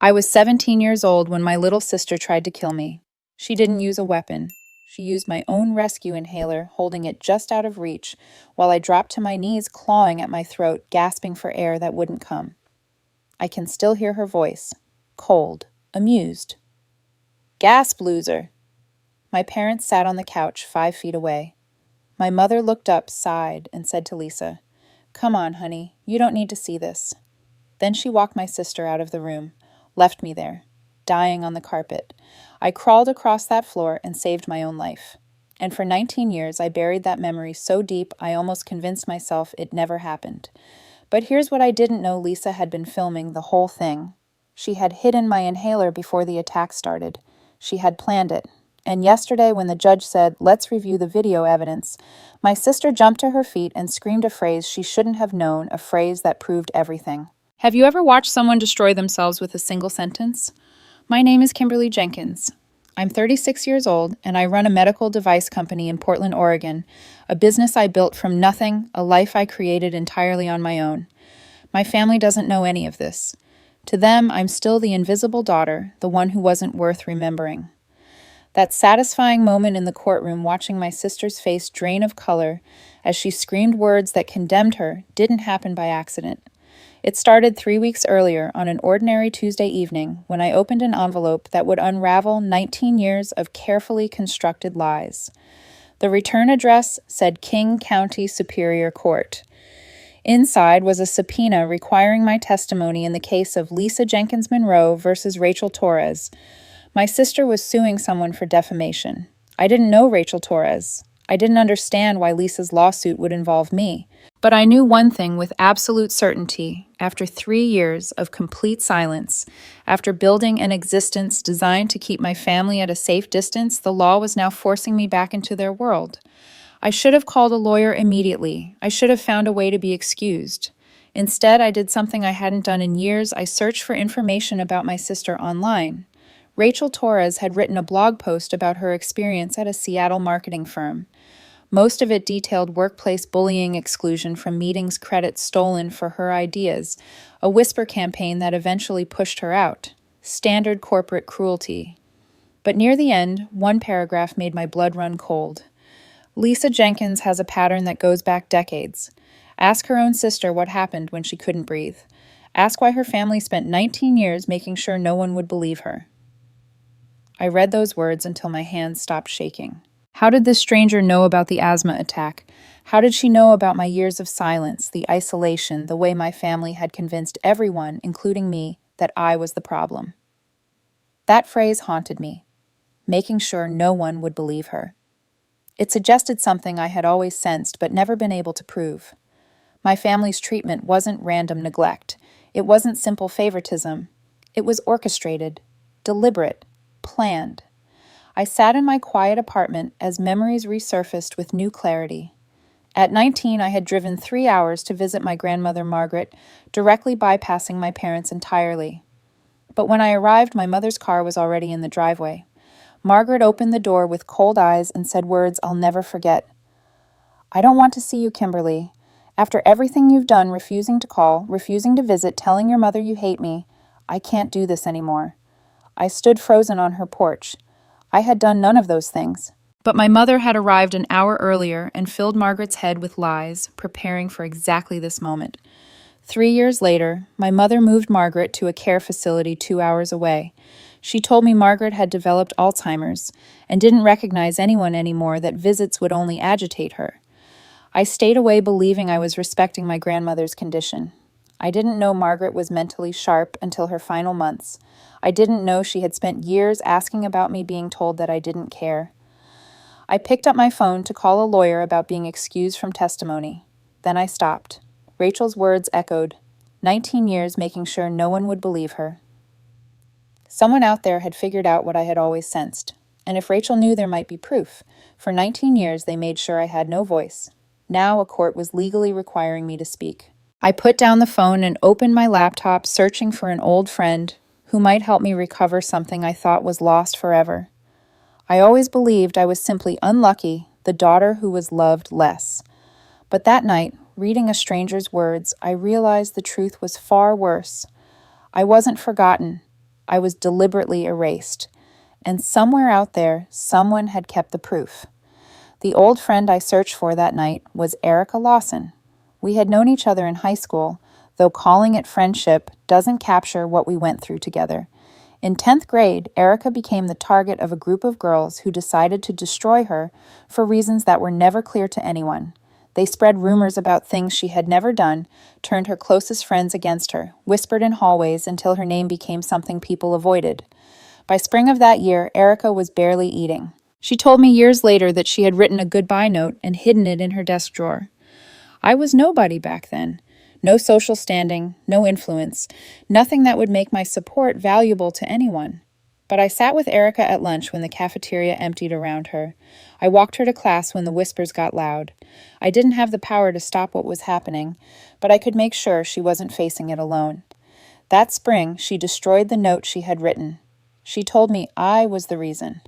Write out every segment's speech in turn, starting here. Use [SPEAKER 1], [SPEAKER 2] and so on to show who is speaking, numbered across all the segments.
[SPEAKER 1] I was 17 years old when my little sister tried to kill me. She didn't use a weapon. She used my own rescue inhaler, holding it just out of reach, while I dropped to my knees, clawing at my throat, gasping for air that wouldn't come. I can still hear her voice, cold, amused. "Gasp, loser!" My parents sat on the couch 5 feet away. My mother looked up, sighed, and said to Lisa, "Come on, honey, you don't need to see this." Then she walked my sister out of the room, left me there, dying on the carpet. I crawled across that floor and saved my own life. And for 19 years, I buried that memory so deep I almost convinced myself it never happened. But here's what I didn't know: Lisa had been filming the whole thing. She had hidden my inhaler before the attack started. She had planned it. And yesterday, when the judge said, "Let's review the video evidence," my sister jumped to her feet and screamed a phrase she shouldn't have known, a phrase that proved everything. Have you ever watched someone destroy themselves with a single sentence? My name is Kimberly Jenkins. I'm 36 years old, and I run a medical device company in Portland, Oregon, a business I built from nothing, a life I created entirely on my own. My family doesn't know any of this. To them, I'm still the invisible daughter, the one who wasn't worth remembering. That satisfying moment in the courtroom, watching my sister's face drain of color as she screamed words that condemned her, didn't happen by accident. It started 3 weeks earlier on an ordinary Tuesday evening when I opened an envelope that would unravel 19 years of carefully constructed lies. The return address said King County Superior Court. Inside was a subpoena requiring my testimony in the case of Lisa Jenkins Monroe versus Rachel Torres. My sister was suing someone for defamation. I didn't know Rachel Torres. I didn't understand why Lisa's lawsuit would involve me. But I knew one thing with absolute certainty: after 3 years of complete silence, after building an existence designed to keep my family at a safe distance, the law was now forcing me back into their world. I should have called a lawyer immediately. I should have found a way to be excused. Instead, I did something I hadn't done in years. I searched for information about my sister online. Rachel Torres had written a blog post about her experience at a Seattle marketing firm. Most of it detailed workplace bullying, exclusion from meetings, credits stolen for her ideas, a whisper campaign that eventually pushed her out. Standard corporate cruelty. But near the end, one paragraph made my blood run cold. Lisa Jenkins has a pattern that goes back decades. Ask her own sister what happened when she couldn't breathe. Ask why her family spent 19 years making sure no one would believe her. I read those words until my hands stopped shaking. How did this stranger know about the asthma attack? How did she know about my years of silence, the isolation, the way my family had convinced everyone, including me, that I was the problem? That phrase haunted me, making sure no one would believe her. It suggested something I had always sensed but never been able to prove. My family's treatment wasn't random neglect. It wasn't simple favoritism. It was orchestrated, deliberate, planned. I sat in my quiet apartment as memories resurfaced with new clarity. At 19, I had driven 3 hours to visit my grandmother Margaret, directly bypassing my parents entirely. But when I arrived, my mother's car was already in the driveway. Margaret opened the door with cold eyes and said words I'll never forget. "I don't want to see you, Kimberly. After everything you've done, refusing to call, refusing to visit, telling your mother you hate me, I can't do this anymore." I stood frozen on her porch. I had done none of those things. But my mother had arrived an hour earlier and filled Margaret's head with lies, preparing for exactly this moment. 3 years later, my mother moved Margaret to a care facility 2 hours away. She told me Margaret had developed Alzheimer's and didn't recognize anyone anymore, that visits would only agitate her. I stayed away, believing I was respecting my grandmother's condition. I didn't know Margaret was mentally sharp until her final months. I didn't know she had spent years asking about me, being told that I didn't care. I picked up my phone to call a lawyer about being excused from testimony. Then I stopped. Rachel's words echoed, 19 years making sure no one would believe her. Someone out there had figured out what I had always sensed. And if Rachel knew, there might be proof. For 19 years, they made sure I had no voice. Now a court was legally requiring me to speak. I put down the phone and opened my laptop, searching for an old friend who might help me recover something I thought was lost forever. I always believed I was simply unlucky, the daughter who was loved less. But that night, reading a stranger's words, I realized the truth was far worse. I wasn't forgotten. I was deliberately erased. And somewhere out there, someone had kept the proof. The old friend I searched for that night was Erica Lawson. We had known each other in high school, though calling it friendship doesn't capture what we went through together. In 10th grade, Erica became the target of a group of girls who decided to destroy her for reasons that were never clear to anyone. They spread rumors about things she had never done, turned her closest friends against her, whispered in hallways until her name became something people avoided. By spring of that year, Erica was barely eating. She told me years later that she had written a goodbye note and hidden it in her desk drawer. I was nobody back then. No social standing, no influence, nothing that would make my support valuable to anyone. But I sat with Erica at lunch when the cafeteria emptied around her. I walked her to class when the whispers got loud. I didn't have the power to stop what was happening, but I could make sure she wasn't facing it alone. That spring, she destroyed the note she had written. She told me I was the reason.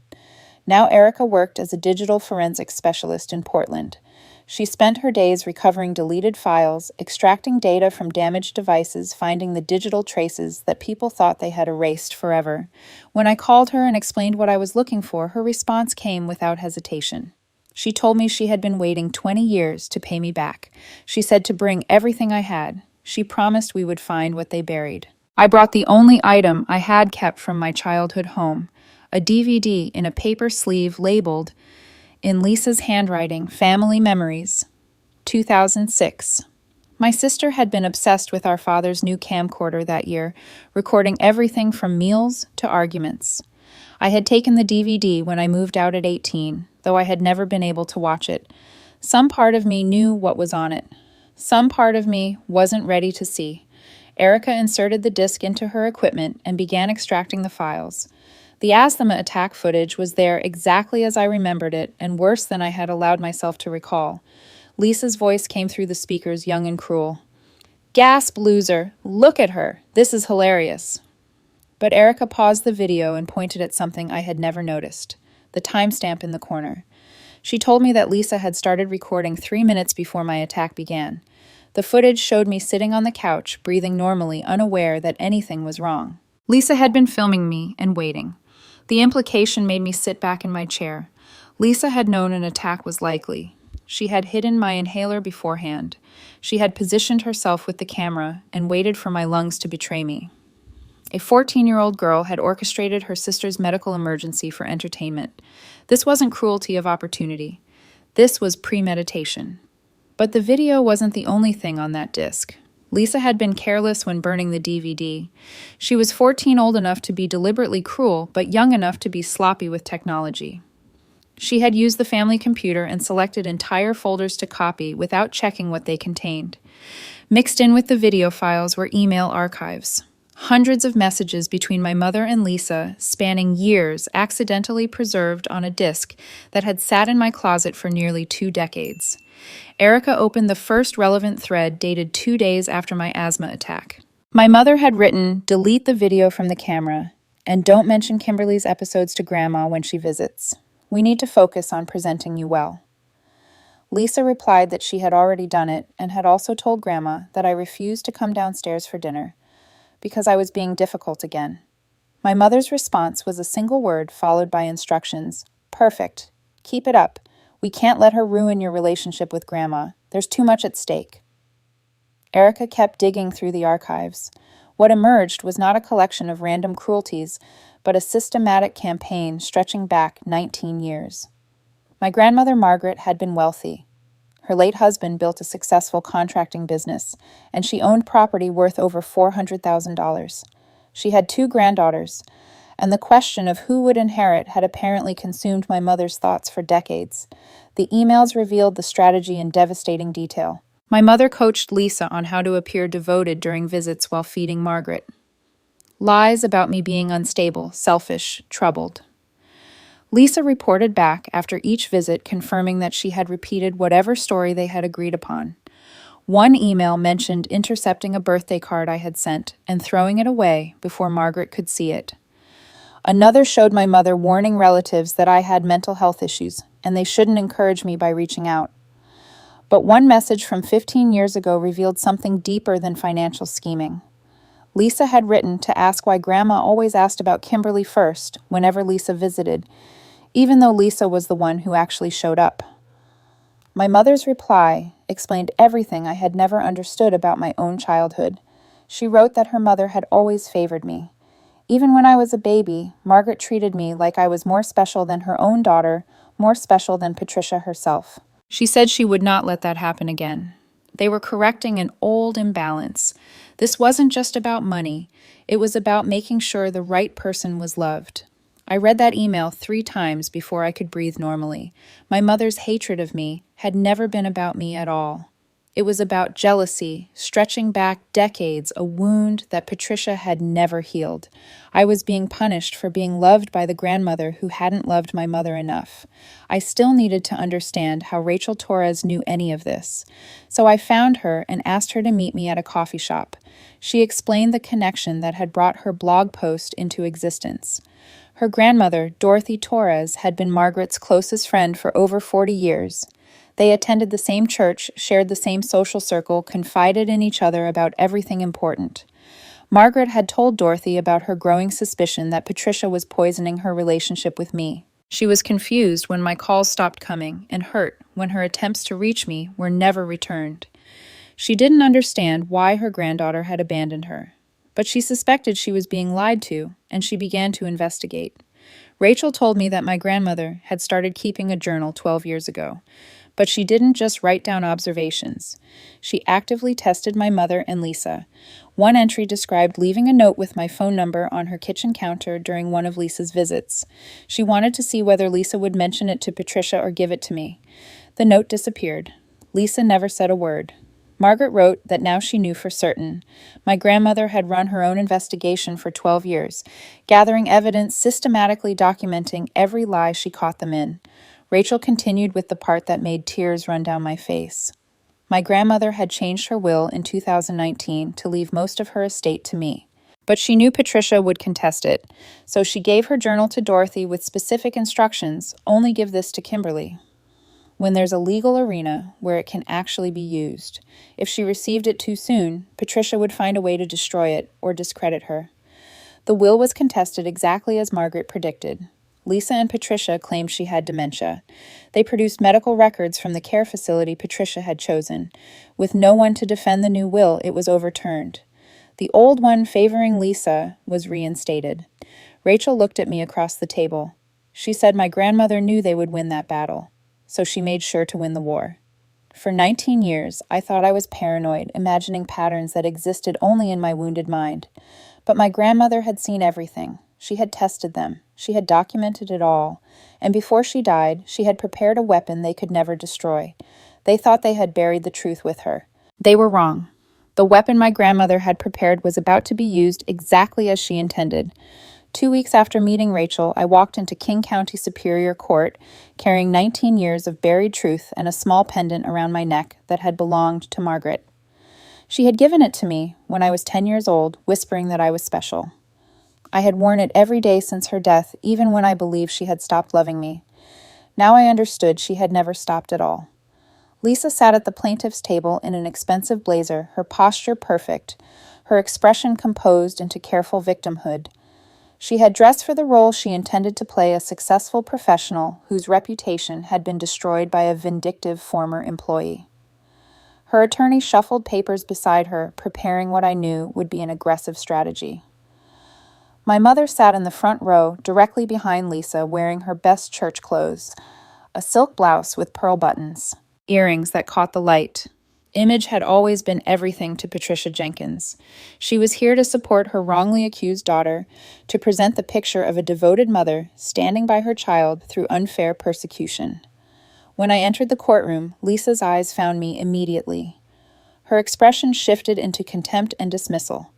[SPEAKER 1] Now Erica worked as a digital forensics specialist in Portland. She spent her days recovering deleted files, extracting data from damaged devices, finding the digital traces that people thought they had erased forever. When I called her and explained what I was looking for, her response came without hesitation. She told me she had been waiting 20 years to pay me back. She said to bring everything I had. She promised we would find what they buried. I brought the only item I had kept from my childhood home, a DVD in a paper sleeve labeled, in Lisa's handwriting, Family Memories, 2006. My sister had been obsessed with our father's new camcorder that year, recording everything from meals to arguments. I had taken the DVD when I moved out at 18, though I had never been able to watch it. Some part of me knew what was on it. Some part of me wasn't ready to see. Erica inserted the disc into her equipment and began extracting the files. The asthma attack footage was there exactly as I remembered it, and worse than I had allowed myself to recall. Lisa's voice came through the speakers, young and cruel. "Gasp, loser! Look at her! This is hilarious!" But Erica paused the video and pointed at something I had never noticed, the timestamp in the corner. She told me that Lisa had started recording 3 minutes before my attack began. The footage showed me sitting on the couch, breathing normally, unaware that anything was wrong. Lisa had been filming me and waiting. The implication made me sit back in my chair. Lisa had known an attack was likely. She had hidden my inhaler beforehand. She had positioned herself with the camera and waited for my lungs to betray me. A 14-year-old girl had orchestrated her sister's medical emergency for entertainment. This wasn't cruelty of opportunity. This was premeditation. But the video wasn't the only thing on that disc. Lisa had been careless when burning the DVD. She was 14, old enough to be deliberately cruel, but young enough to be sloppy with technology. She had used the family computer and selected entire folders to copy without checking what they contained. Mixed in with the video files were email archives. Hundreds of messages between my mother and Lisa, spanning years, accidentally preserved on a disc that had sat in my closet for nearly 2 decades. Erica opened the first relevant thread dated 2 days after my asthma attack. My mother had written, "Delete the video from the camera, and don't mention Kimberly's episodes to Grandma when she visits. We need to focus on presenting you well." Lisa replied that she had already done it and had also told Grandma that I refused to come downstairs for dinner because I was being difficult again. My mother's response was a single word followed by instructions. "Perfect. Keep it up. We can't let her ruin your relationship with Grandma. There's too much at stake." Erica kept digging through the archives. What emerged was not a collection of random cruelties, but a systematic campaign stretching back 19 years. My grandmother Margaret had been wealthy. Her late husband built a successful contracting business, and she owned property worth over $400,000. She had 2 granddaughters, and the question of who would inherit had apparently consumed my mother's thoughts for decades. The emails revealed the strategy in devastating detail. My mother coached Lisa on how to appear devoted during visits while feeding Margaret. Lies about me being unstable, selfish, troubled. Lisa reported back after each visit, confirming that she had repeated whatever story they had agreed upon. One email mentioned intercepting a birthday card I had sent and throwing it away before Margaret could see it. Another showed my mother warning relatives that I had mental health issues, and they shouldn't encourage me by reaching out. But one message from 15 years ago revealed something deeper than financial scheming. Lisa had written to ask why Grandma always asked about Kimberly first whenever Lisa visited, even though Lisa was the one who actually showed up. My mother's reply explained everything I had never understood about my own childhood. She wrote that her mother had always favored me. Even when I was a baby, Margaret treated me like I was more special than her own daughter, more special than Patricia herself. She said she would not let that happen again. They were correcting an old imbalance. This wasn't just about money. It was about making sure the right person was loved. I read that email 3 times before I could breathe normally. My mother's hatred of me had never been about me at all. It was about jealousy, stretching back decades, a wound that Patricia had never healed. I was being punished for being loved by the grandmother who hadn't loved my mother enough. I still needed to understand how Rachel Torres knew any of this. So I found her and asked her to meet me at a coffee shop. She explained the connection that had brought her blog post into existence. Her grandmother, Dorothy Torres, had been Margaret's closest friend for over 40 years. They attended the same church, shared the same social circle, confided in each other about everything important. Margaret had told Dorothy about her growing suspicion that Patricia was poisoning her relationship with me. She was confused when my calls stopped coming and hurt when her attempts to reach me were never returned. She didn't understand why her granddaughter had abandoned her, but she suspected she was being lied to, and she began to investigate. Rachel told me that my grandmother had started keeping a journal 12 years ago. But she didn't just write down observations. She actively tested my mother and Lisa. One entry described leaving a note with my phone number on her kitchen counter during one of Lisa's visits. She wanted to see whether Lisa would mention it to Patricia or give it to me. The note disappeared. Lisa never said a word. Margaret wrote that now she knew for certain. My grandmother had run her own investigation for 12 years, gathering evidence, systematically documenting every lie she caught them in. Rachel continued with the part that made tears run down my face. My grandmother had changed her will in 2019 to leave most of her estate to me. But she knew Patricia would contest it, so she gave her journal to Dorothy with specific instructions, only give this to Kimberly when there's a legal arena where it can actually be used. If she received it too soon, Patricia would find a way to destroy it or discredit her. The will was contested exactly as Margaret predicted. Lisa and Patricia claimed she had dementia. They produced medical records from the care facility Patricia had chosen. With no one to defend the new will, it was overturned. The old one favoring Lisa was reinstated. Rachel looked at me across the table. She said my grandmother knew they would win that battle, so she made sure to win the war. For 19 years, I thought I was paranoid, imagining patterns that existed only in my wounded mind. But my grandmother had seen everything. She had tested them. She had documented it all. And before she died, she had prepared a weapon they could never destroy. They thought they had buried the truth with her. They were wrong. The weapon my grandmother had prepared was about to be used exactly as she intended. 2 weeks after meeting Rachel, I walked into King County Superior Court, carrying 19 years of buried truth and a small pendant around my neck that had belonged to Margaret. She had given it to me when I was 10 years old, whispering that I was special. I had worn it every day since her death, even when I believed she had stopped loving me. Now I understood she had never stopped at all. Lisa sat at the plaintiff's table in an expensive blazer, her posture perfect, her expression composed into careful victimhood. She had dressed for the role she intended to play, a successful professional whose reputation had been destroyed by a vindictive former employee. Her attorney shuffled papers beside her, preparing what I knew would be an aggressive strategy. My mother sat in the front row, directly behind Lisa, wearing her best church clothes, a silk blouse with pearl buttons, earrings that caught the light. Image had always been everything to Patricia Jenkins. She was here to support her wrongly accused daughter, to present the picture of a devoted mother standing by her child through unfair persecution. When I entered the courtroom, Lisa's eyes found me immediately. Her expression shifted into contempt and dismissal,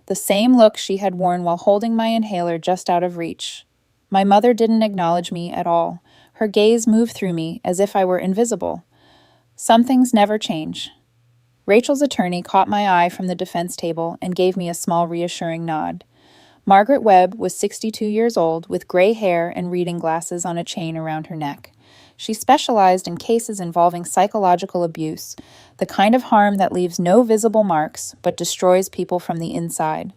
[SPEAKER 1] the same look she had worn while holding my inhaler just out of reach. My mother didn't acknowledge me at all. Her gaze moved through me as if I were invisible. Some things never change. Rachel's attorney caught my eye from the defense table and gave me a small reassuring nod. Margaret Webb was 62 years old, with gray hair and reading glasses on a chain around her neck. She specialized in cases involving psychological abuse, the kind of harm that leaves no visible marks but destroys people from the inside.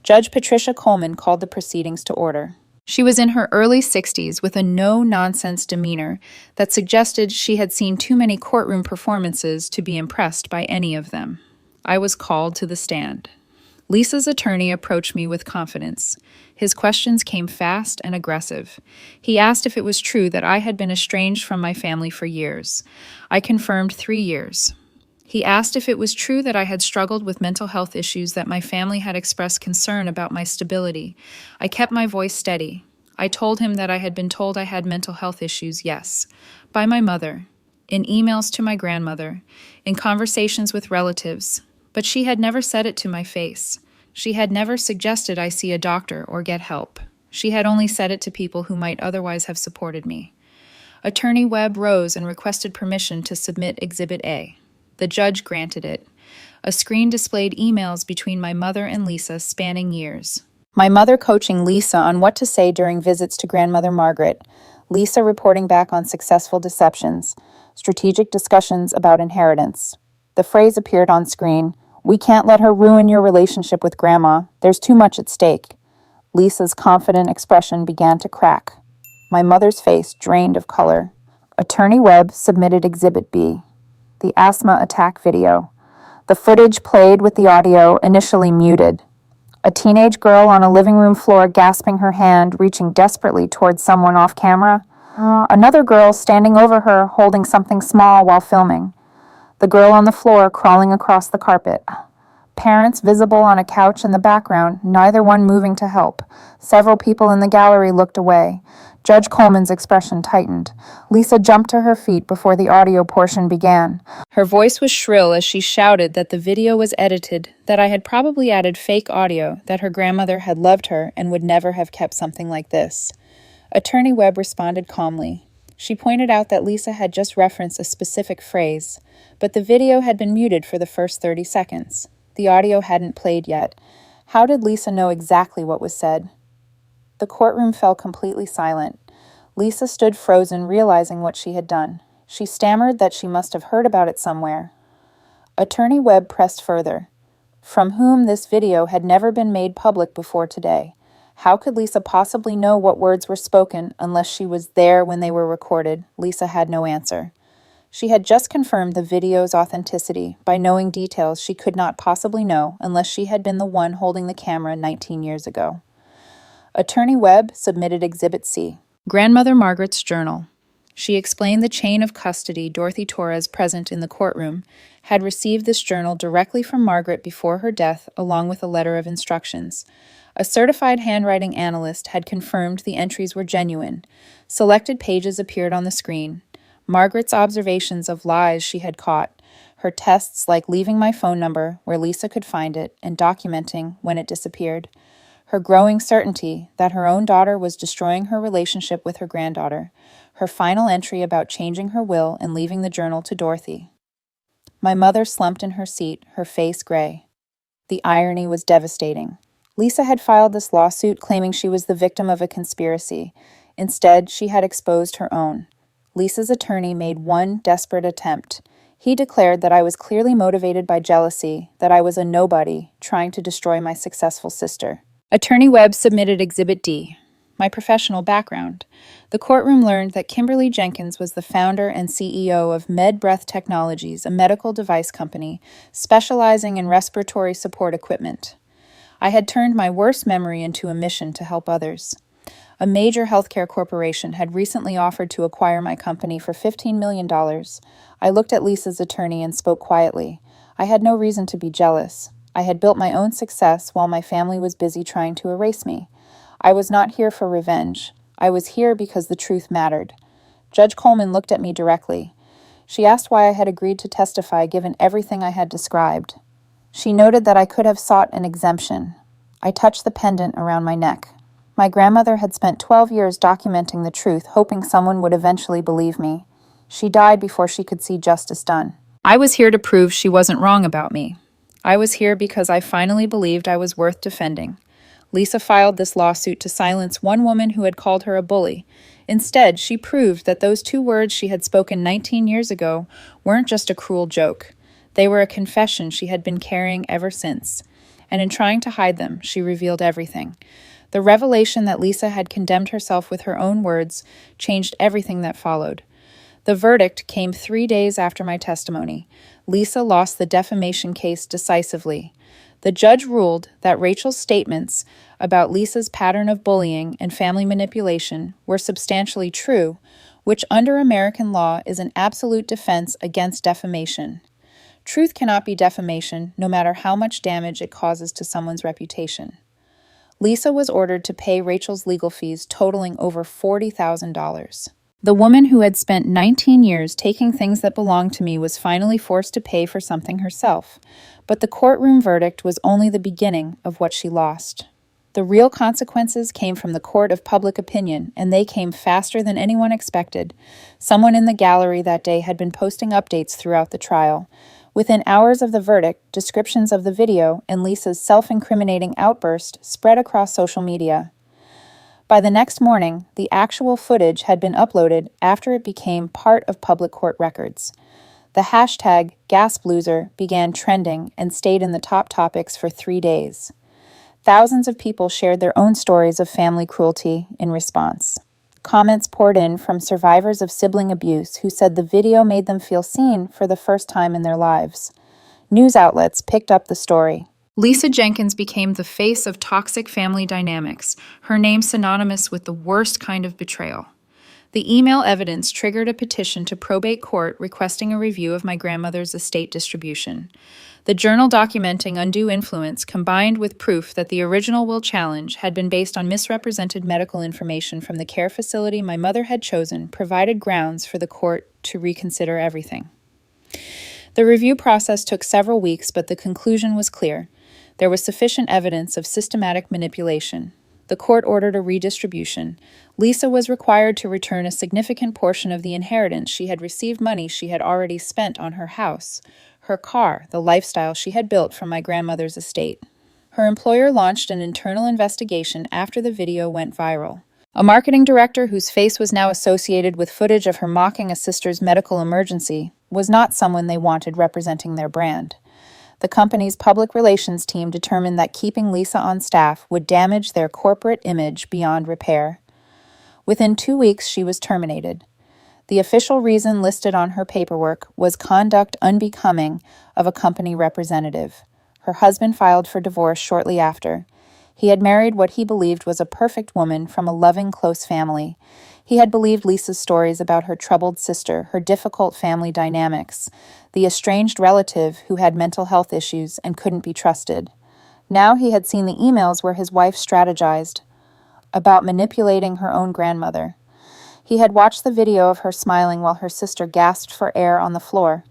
[SPEAKER 1] Judge Patricia Coleman called the proceedings to order. She was in her early 60s with a no-nonsense demeanor that suggested she had seen too many courtroom performances to be impressed by any of them. I was called to the stand. Lisa's attorney approached me with confidence. His questions came fast and aggressive. He asked if it was true that I had been estranged from my family for years. I confirmed 3 years. He asked if it was true that I had struggled with mental health issues, that my family had expressed concern about my stability. I kept my voice steady. I told him that I had been told I had mental health issues, yes, by my mother, in emails to my grandmother, in conversations with relatives, but she had never said it to my face. She had never suggested I see a doctor or get help. She had only said it to people who might otherwise have supported me. Attorney Webb rose and requested permission to submit Exhibit A. The judge granted it. A screen displayed emails between my mother and Lisa spanning years. My mother coaching Lisa on what to say during visits to grandmother Margaret. Lisa reporting back on successful deceptions. Strategic discussions about inheritance. The phrase appeared on screen, "We can't let her ruin your relationship with Grandma. There's too much at stake." Lisa's confident expression began to crack. My mother's face drained of color. Attorney Webb submitted Exhibit B, the asthma attack video. The footage played with the audio initially muted. A teenage girl on a living room floor gasping her hand, reaching desperately towards someone off camera. Another girl standing over her, holding something small while filming. The girl on the floor crawling across the carpet. Parents visible on a couch in the background, neither one moving to help. Several people in the gallery looked away. Judge Coleman's expression tightened. Lisa jumped to her feet before the audio portion began. Her voice was shrill as she shouted that the video was edited, that I had probably added fake audio, that her grandmother had loved her and would never have kept something like this. Attorney Webb responded calmly. She pointed out that Lisa had just referenced a specific phrase, but the video had been muted for the first 30 seconds. The audio hadn't played yet. How did Lisa know exactly what was said? The courtroom fell completely silent. Lisa stood frozen, realizing what she had done. She stammered that she must have heard about it somewhere. Attorney Webb pressed further. From whom this video had never been made public before today. How could Lisa possibly know what words were spoken unless she was there when they were recorded? Lisa had no answer. She had just confirmed the video's authenticity by knowing details she could not possibly know unless she had been the one holding the camera 19 years ago. Attorney Webb submitted Exhibit C, Grandmother Margaret's journal. She explained the chain of custody Dorothy Torres, present in the courtroom, had received this journal directly from Margaret before her death, along with a letter of instructions. A certified handwriting analyst had confirmed the entries were genuine. Selected pages appeared on the screen. Margaret's observations of lies she had caught, her tests like leaving my phone number where Lisa could find it and documenting when it disappeared, her growing certainty that her own daughter was destroying her relationship with her granddaughter, her final entry about changing her will and leaving the journal to Dorothy. My mother slumped in her seat, her face gray. The irony was devastating. Lisa had filed this lawsuit claiming she was the victim of a conspiracy. Instead, she had exposed her own. Lisa's attorney made one desperate attempt. He declared that I was clearly motivated by jealousy, that I was a nobody trying to destroy my successful sister. Attorney Webb submitted Exhibit D, my professional background. The courtroom learned that Kimberly Jenkins was the founder and CEO of MedBreath Technologies, a medical device company specializing in respiratory support equipment. I had turned my worst memory into a mission to help others. A major healthcare corporation had recently offered to acquire my company for $15 million. I looked at Lisa's attorney and spoke quietly. I had no reason to be jealous. I had built my own success while my family was busy trying to erase me. I was not here for revenge. I was here because the truth mattered. Judge Coleman looked at me directly. She asked why I had agreed to testify given everything I had described. She noted that I could have sought an exemption. I touched the pendant around my neck. My grandmother had spent 12 years documenting the truth, hoping someone would eventually believe me. She died before she could see justice done. I was here to prove she wasn't wrong about me. I was here because I finally believed I was worth defending. Lisa filed this lawsuit to silence one woman who had called her a bully. Instead, she proved that those 2 words she had spoken 19 years ago weren't just a cruel joke. They were a confession she had been carrying ever since. And in trying to hide them, she revealed everything. The revelation that Lisa had condemned herself with her own words changed everything that followed. The verdict came 3 days after my testimony. Lisa lost the defamation case decisively. The judge ruled that Rachel's statements about Lisa's pattern of bullying and family manipulation were substantially true, which under American law is an absolute defense against defamation. Truth cannot be defamation, no matter how much damage it causes to someone's reputation. Lisa was ordered to pay Rachel's legal fees totaling over $40,000. The woman who had spent 19 years taking things that belonged to me was finally forced to pay for something herself, but the courtroom verdict was only the beginning of what she lost. The real consequences came from the court of public opinion, and they came faster than anyone expected. Someone in the gallery that day had been posting updates throughout the trial. Within hours of the verdict, descriptions of the video and Lisa's self-incriminating outburst spread across social media. By the next morning, the actual footage had been uploaded after it became part of public court records. The hashtag #GaspLoser began trending and stayed in the top topics for 3 days. Thousands of people shared their own stories of family cruelty in response. Comments poured in from survivors of sibling abuse who said the video made them feel seen for the first time in their lives. News outlets picked up the story. Lisa Jenkins became the face of toxic family dynamics, her name synonymous with the worst kind of betrayal. The email evidence triggered a petition to probate court requesting a review of my grandmother's estate distribution. The journal documenting undue influence combined with proof that the original will challenge had been based on misrepresented medical information from the care facility my mother had chosen provided grounds for the court to reconsider everything. The review process took several weeks, but the conclusion was clear. There was sufficient evidence of systematic manipulation. The court ordered a redistribution. Lisa was required to return a significant portion of the inheritance she had received money she had already spent on her house, her car, the lifestyle she had built from my grandmother's estate. Her employer launched an internal investigation after the video went viral. A marketing director whose face was now associated with footage of her mocking a sister's medical emergency was not someone they wanted representing their brand. The company's public relations team determined that keeping Lisa on staff would damage their corporate image beyond repair. Within 2 weeks, she was terminated. The official reason listed on her paperwork was conduct unbecoming of a company representative. Her husband filed for divorce shortly after. He had married what he believed was a perfect woman from a loving, close family. He had believed Lisa's stories about her troubled sister, her difficult family dynamics, the estranged relative who had mental health issues and couldn't be trusted. Now he had seen the emails where his wife strategized about manipulating her own grandmother. He had watched the video of her smiling while her sister gasped for air on the floor.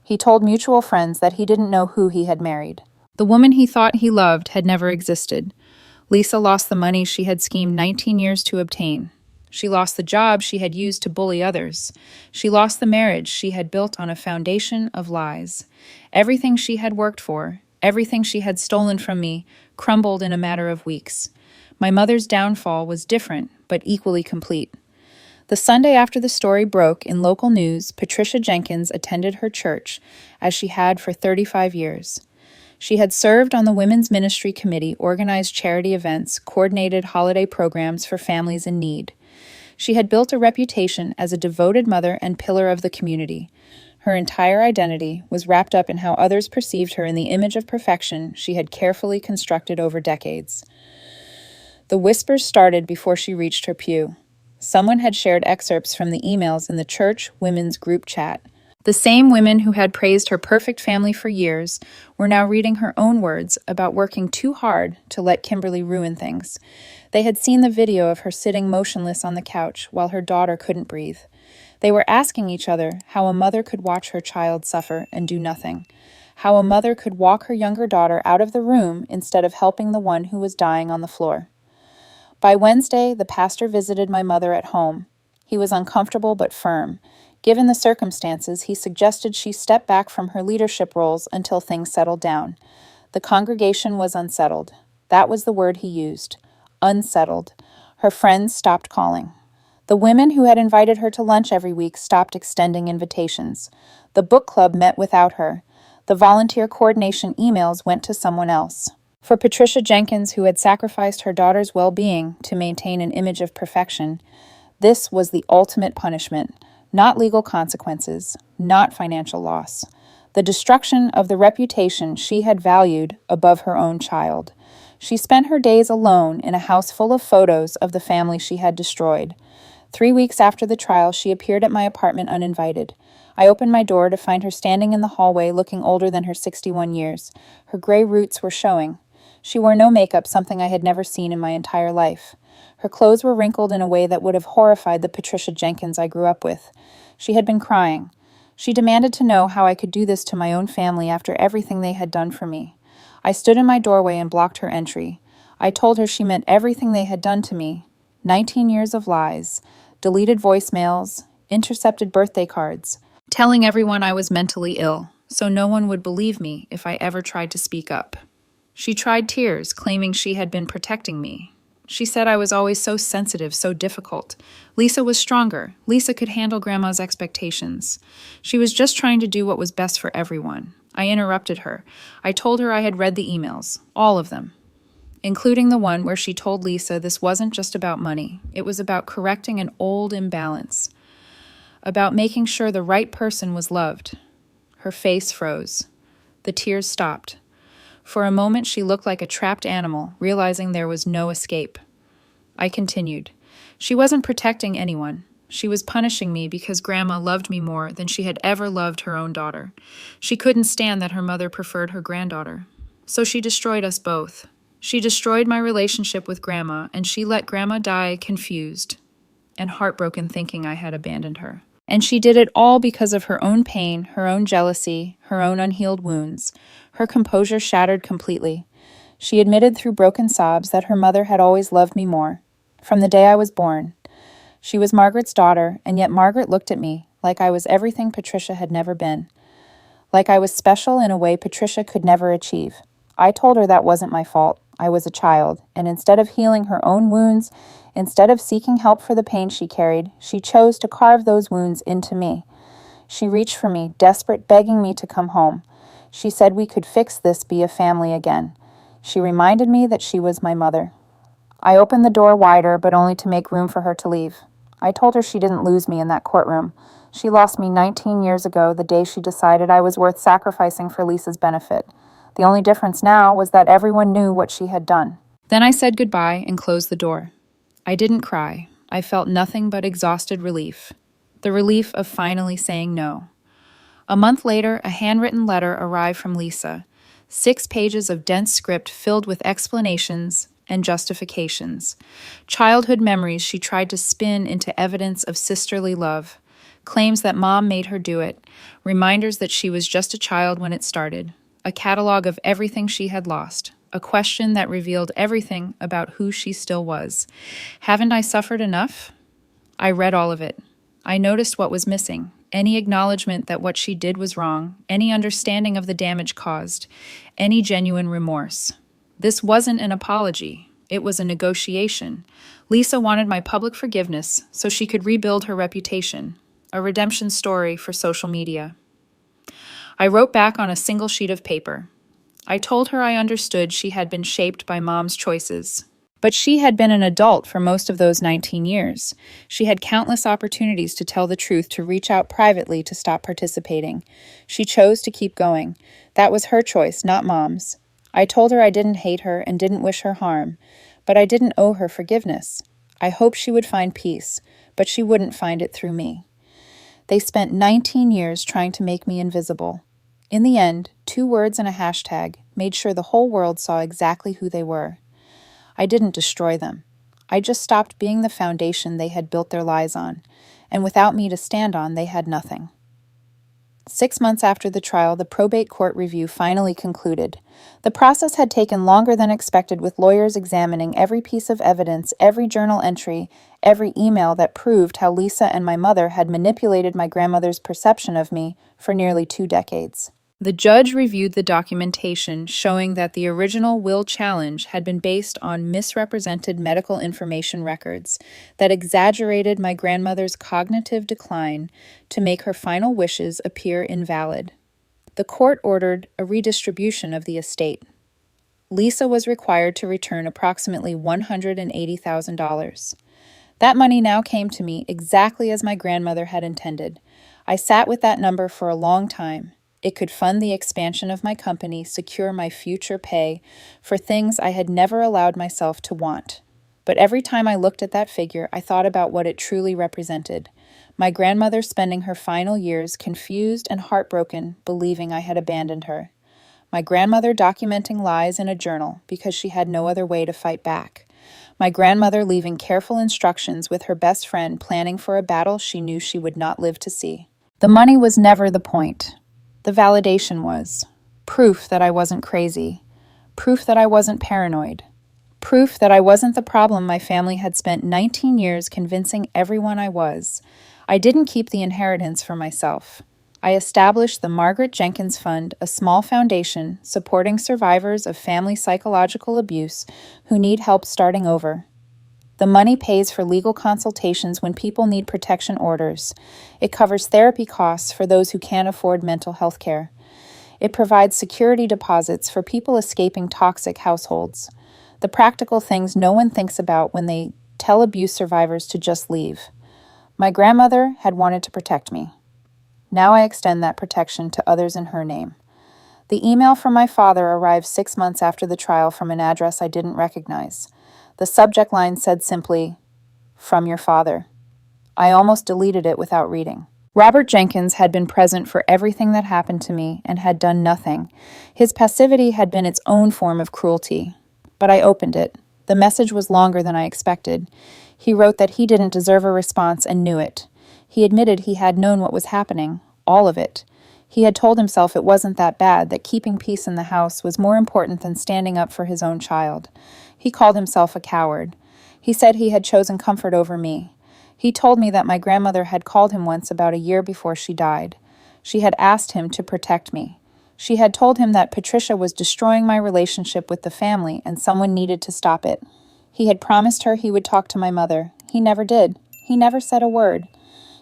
[SPEAKER 1] He told mutual friends that he didn't know who he had married. The woman he thought he loved had never existed. Lisa lost the money she had schemed 19 years to obtain. She lost the job she had used to bully others. She lost the marriage she had built on a foundation of lies. Everything she had worked for, everything she had stolen from me, crumbled in a matter of weeks. My mother's downfall was different, but equally complete. The Sunday after the story broke in local news, Patricia Jenkins attended her church, as she had for 35 years. She had served on the Women's Ministry Committee, organized charity events, coordinated holiday programs for families in need. She had built a reputation as a devoted mother and pillar of the community. Her entire identity was wrapped up in how others perceived her in the image of perfection she had carefully constructed over decades. The whispers started before she reached her pew. Someone had shared excerpts from the emails in the church women's group chat. The same women who had praised her perfect family for years were now reading her own words about working too hard to let Kimberly ruin things. They had seen the video of her sitting motionless on the couch while her daughter couldn't breathe. They were asking each other how a mother could watch her child suffer and do nothing, how a mother could walk her younger daughter out of the room instead of helping the one who was dying on the floor. By Wednesday, the pastor visited my mother at home. He was uncomfortable but firm. Given the circumstances, he suggested she step back from her leadership roles until things settled down. The congregation was unsettled. That was the word he used. Unsettled. Her friends stopped calling. The women who had invited her to lunch every week stopped extending invitations. The book club met without her. The volunteer coordination emails went to someone else. For Patricia Jenkins, who had sacrificed her daughter's well-being to maintain an image of perfection, this was the ultimate punishment. Not legal consequences, not financial loss. The destruction of the reputation she had valued above her own child. She spent her days alone in a house full of photos of the family she had destroyed. 3 weeks after the trial, she appeared at my apartment uninvited. I opened my door to find her standing in the hallway looking older than her 61 years. Her gray roots were showing. She wore no makeup, something I had never seen in my entire life. Her clothes were wrinkled in a way that would have horrified the Patricia Jenkins I grew up with. She had been crying. She demanded to know how I could do this to my own family after everything they had done for me. I stood in my doorway and blocked her entry. I told her she meant everything they had done to me. 19 years of lies, deleted voicemails, intercepted birthday cards, telling everyone I was mentally ill, so no one would believe me if I ever tried to speak up. She tried tears, claiming she had been protecting me. She said I was always so sensitive, so difficult. Lisa was stronger. Lisa could handle Grandma's expectations. She was just trying to do what was best for everyone. I interrupted her. I told her I had read the emails, all of them, including the one where she told Lisa this wasn't just about money. It was about correcting an old imbalance, about making sure the right person was loved. Her face froze. The tears stopped. For a moment, she looked like a trapped animal, realizing there was no escape. I continued. She wasn't protecting anyone. She was punishing me because Grandma loved me more than she had ever loved her own daughter. She couldn't stand that her mother preferred her granddaughter. So she destroyed us both. She destroyed my relationship with Grandma, and she let Grandma die confused and heartbroken, thinking I had abandoned her. And she did it all because of her own pain, her own jealousy, her own unhealed wounds. Her composure shattered completely. She admitted through broken sobs that her mother had always loved me more, from the day I was born. She was Margaret's daughter, and yet Margaret looked at me like I was everything Patricia had never been, like I was special in a way Patricia could never achieve. I told her that wasn't my fault. I was a child, and instead of healing her own wounds, instead of seeking help for the pain she carried, she chose to carve those wounds into me. She reached for me, desperate, begging me to come home. She said we could fix this, be a family again. She reminded me that she was my mother. I opened the door wider, but only to make room for her to leave. I told her she didn't lose me in that courtroom. She lost me 19 years ago, the day she decided I was worth sacrificing for Lisa's benefit. The only difference now was that everyone knew what she had done. Then I said goodbye and closed the door. I didn't cry. I felt nothing but exhausted relief. The relief of finally saying no. A month later, a handwritten letter arrived from Lisa. 6 pages of dense script filled with explanations and justifications. Childhood memories she tried to spin into evidence of sisterly love. Claims that Mom made her do it. Reminders that she was just a child when it started. A catalog of everything she had lost. A question that revealed everything about who she still was. Haven't I suffered enough? I read all of it. I noticed what was missing. Any acknowledgement that what she did was wrong. Any understanding of the damage caused. Any genuine remorse. This wasn't an apology. It was a negotiation. Lisa wanted my public forgiveness so she could rebuild her reputation. A redemption story for social media. I wrote back on a single sheet of paper. I told her I understood she had been shaped by Mom's choices. But she had been an adult for most of those 19 years. She had countless opportunities to tell the truth, to reach out privately to stop participating. She chose to keep going. That was her choice, not Mom's. I told her I didn't hate her and didn't wish her harm, but I didn't owe her forgiveness. I hoped she would find peace, but she wouldn't find it through me. They spent 19 years trying to make me invisible. In the end, 2 words and a hashtag made sure the whole world saw exactly who they were. I didn't destroy them. I just stopped being the foundation they had built their lies on, and without me to stand on, they had nothing. 6 months after the trial, the probate court review finally concluded. The process had taken longer than expected, with lawyers examining every piece of evidence, every journal entry, every email that proved how Lisa and my mother had manipulated my grandmother's perception of me for nearly 2 decades. The judge reviewed the documentation showing that the original will challenge had been based on misrepresented medical information records that exaggerated my grandmother's cognitive decline to make her final wishes appear invalid. The court ordered a redistribution of the estate. Lisa was required to return approximately $180,000. That money now came to me exactly as my grandmother had intended. I sat with that number for a long time. It could fund the expansion of my company, secure my future pay for things I had never allowed myself to want. But every time I looked at that figure, I thought about what it truly represented. My grandmother spending her final years confused and heartbroken, believing I had abandoned her. My grandmother documenting lies in a journal because she had no other way to fight back. My grandmother leaving careful instructions with her best friend, planning for a battle she knew she would not live to see. The money was never the point. The validation was. Proof that I wasn't crazy. Proof that I wasn't paranoid. Proof that I wasn't the problem my family had spent 19 years convincing everyone I was. I didn't keep the inheritance for myself. I established the Margaret Jenkins Fund, a small foundation supporting survivors of family psychological abuse who need help starting over. The money pays for legal consultations when people need protection orders. It covers therapy costs for those who can't afford mental health care. It provides security deposits for people escaping toxic households. The practical things no one thinks about when they tell abuse survivors to just leave. My grandmother had wanted to protect me. Now I extend that protection to others in her name. The email from my father arrived 6 months after the trial from an address I didn't recognize. The subject line said simply, "From your father." I almost deleted it without reading. Robert Jenkins had been present for everything that happened to me and had done nothing. His passivity had been its own form of cruelty. But I opened it. The message was longer than I expected. He wrote that he didn't deserve a response and knew it. He admitted he had known what was happening, all of it. He had told himself it wasn't that bad, that keeping peace in the house was more important than standing up for his own child. He called himself a coward. He said he had chosen comfort over me. He told me that my grandmother had called him once about a year before she died. She had asked him to protect me. She had told him that Patricia was destroying my relationship with the family and someone needed to stop it. He had promised her he would talk to my mother. He never did. He never said a word.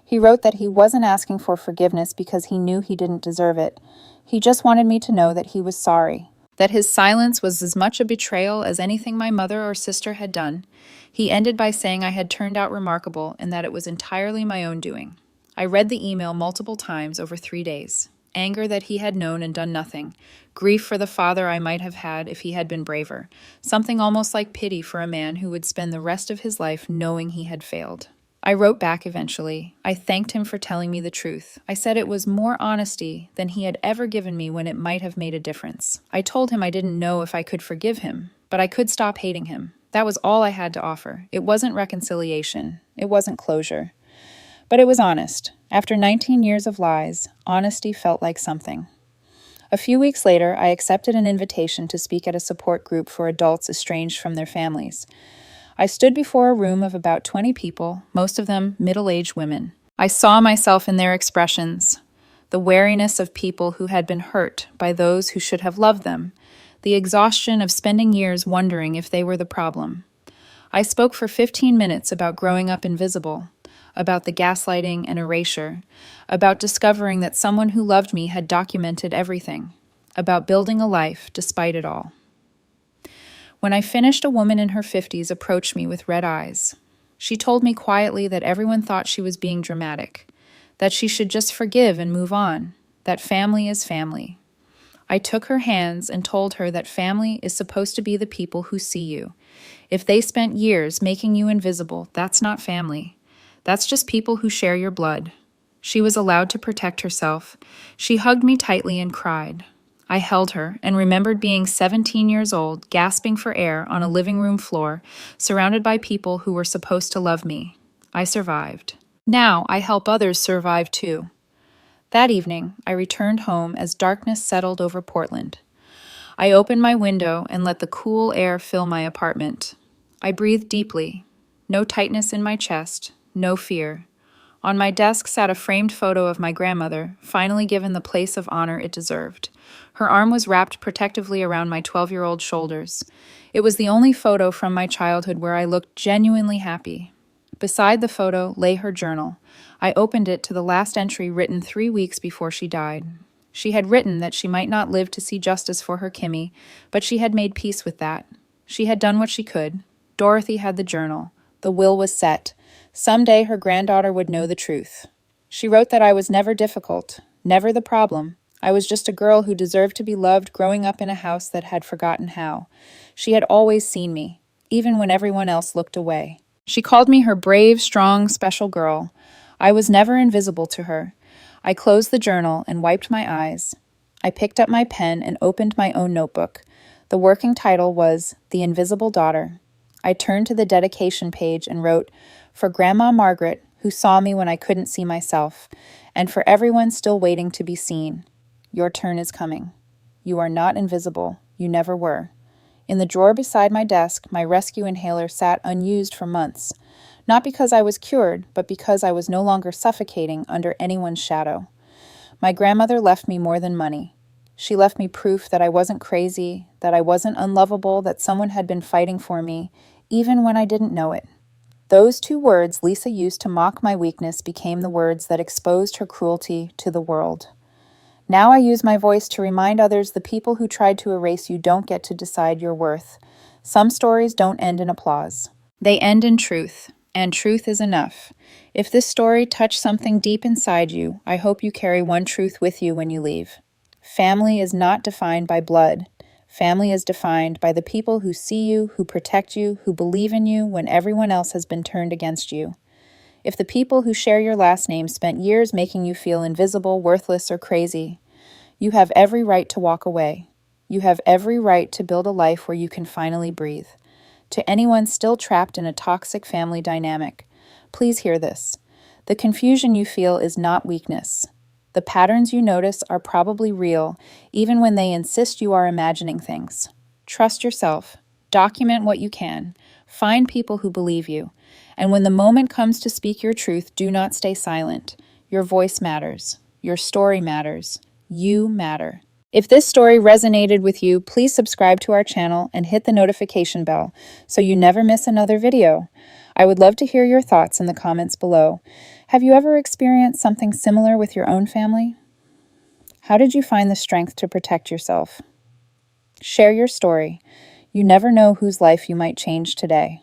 [SPEAKER 1] He wrote that he wasn't asking for forgiveness because he knew he didn't deserve it. He just wanted me to know that he was sorry, that his silence was as much a betrayal as anything my mother or sister had done. He ended by saying I had turned out remarkable and that it was entirely my own doing. I read the email multiple times over 3 days. Anger that he had known and done nothing. Grief for the father I might have had if he had been braver. Something almost like pity for a man who would spend the rest of his life knowing he had failed. I wrote back eventually. I thanked him for telling me the truth. I said it was more honesty than he had ever given me when it might have made a difference. I told him I didn't know if I could forgive him, but I could stop hating him. That was all I had to offer. It wasn't reconciliation. It wasn't closure. But it was honest. After 19 years of lies, honesty felt like something. A few weeks later, I accepted an invitation to speak at a support group for adults estranged from their families. I stood before a room of about 20 people, most of them middle-aged women. I saw myself in their expressions, the wariness of people who had been hurt by those who should have loved them, the exhaustion of spending years wondering if they were the problem. I spoke for 15 minutes about growing up invisible, about the gaslighting and erasure, about discovering that someone who loved me had documented everything, about building a life despite it all. When I finished, a woman in her 50s approached me with red eyes. She told me quietly that everyone thought she was being dramatic, that she should just forgive and move on, that family is family. I took her hands and told her that family is supposed to be the people who see you. If they spent years making you invisible, that's not family. That's just people who share your blood. She was allowed to protect herself. She hugged me tightly and cried. I held her and remembered being 17 years old, gasping for air on a living room floor, surrounded by people who were supposed to love me. I survived. Now I help others survive too. That evening, I returned home as darkness settled over Portland. I opened my window and let the cool air fill my apartment. I breathed deeply. No tightness in my chest, no fear. On my desk sat a framed photo of my grandmother, finally given the place of honor it deserved. Her arm was wrapped protectively around my 12-year-old shoulders. It was the only photo from my childhood where I looked genuinely happy. Beside the photo lay her journal. I opened it to the last entry written 3 weeks before she died. She had written that she might not live to see justice for her Kimmy, but she had made peace with that. She had done what she could. Dorothy had the journal. The will was set. Someday her granddaughter would know the truth. She wrote that I was never difficult, never the problem. I was just a girl who deserved to be loved growing up in a house that had forgotten how. She had always seen me, even when everyone else looked away. She called me her brave, strong, special girl. I was never invisible to her. I closed the journal and wiped my eyes. I picked up my pen and opened my own notebook. The working title was The Invisible Daughter. I turned to the dedication page and wrote, "For Grandma Margaret, who saw me when I couldn't see myself, and for everyone still waiting to be seen. Your turn is coming. You are not invisible. You never were." In the drawer beside my desk, my rescue inhaler sat unused for months. Not because I was cured, but because I was no longer suffocating under anyone's shadow. My grandmother left me more than money. She left me proof that I wasn't crazy, that I wasn't unlovable, that someone had been fighting for me, even when I didn't know it. Those 2 words Lisa used to mock my weakness became the words that exposed her cruelty to the world. Now I use my voice to remind others the people who tried to erase you don't get to decide your worth. Some stories don't end in applause. They end in truth, and truth is enough. If this story touched something deep inside you, I hope you carry one truth with you when you leave. Family is not defined by blood. Family is defined by the people who see you, who protect you, who believe in you when everyone else has been turned against you. If the people who share your last name spent years making you feel invisible, worthless, or crazy, you have every right to walk away. You have every right to build a life where you can finally breathe. To anyone still trapped in a toxic family dynamic, please hear this. The confusion you feel is not weakness. The patterns you notice are probably real, even when they insist you are imagining things. Trust yourself. Document what you can. Find people who believe you. And when the moment comes to speak your truth, do not stay silent. Your voice matters. Your story matters. You matter. If this story resonated with you, please subscribe to our channel and hit the notification bell so you never miss another video. I would love to hear your thoughts in the comments below. Have you ever experienced something similar with your own family? How did you find the strength to protect yourself? Share your story. You never know whose life you might change today.